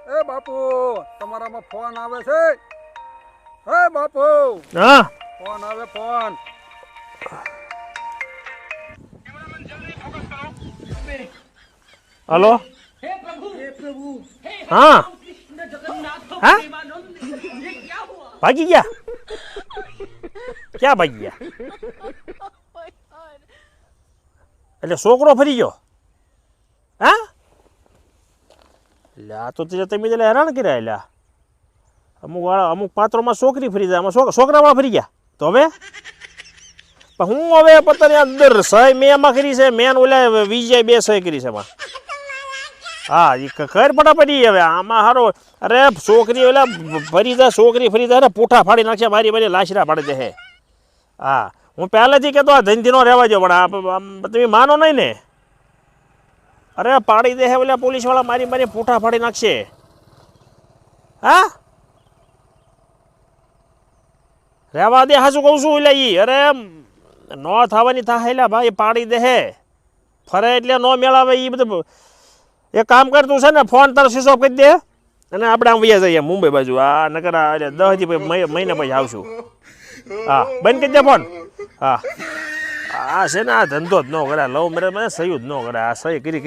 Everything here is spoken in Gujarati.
એ બાપુ તમારામાં ફોન આવે છે. હે બાપુ હા ફોન આવે ફોન. હલો हे प्रभु हे हाँ राम कृष्ण जगन्नाथ हाँ? प्रेमानंद ये क्या हुआ ભાગી ગયા ક્યાં ભાગી ગયા એટલે છોકરો ફરી ગયો હા એટલે આ તો તમે એટલે હેરાન કર્યા એટલે અમુક પાત્રોમાં છોકરી ફરી જાય આમાં છોકરામાં ફરી ગયા તો હવે પણ હું હવે પોતાની અંદર સહી મેં એમાં કરી છે મેન ઓલા વિજય 2 સહી કરી છે એમાં હા એ ખર ફટાફટી હવે આમાં હારો અરે છોકરી ઓલા ફરી જાય છોકરી ફરી જાય પૂઠા ફાડી નાખશે મારી લાશરા પાડી દે હે હા હું પહેલેથી કહેતો આ ધનધીનો રહેવા દો પણ તમે માનો નહીં ને અરે પાડી દે હે ઓલા પોલીસવાળા મારી પૂઠા ફાડી નાખશે હા રહેવા દે હાચું કહું છું એટલે ઈ અરે નો થવાની થાય એટલે ભાઈ પાડી દે હે ફરે એટલે નો મેળાવે એ બધું એક કામ કર તું છે ને ફોન તારો સ્વિચ ઓફ કરી દે અને આપણે આમ વયા જઈએ મુંબઈ બાજુ આ નકર 10 થી મહિના પછી આવશું હા બંધ કરી દે ફોન હા આ છે ને આ ધંધો જ ન કરે લવ મેરેજ મને સહી જ ન કરે આ સહી કરી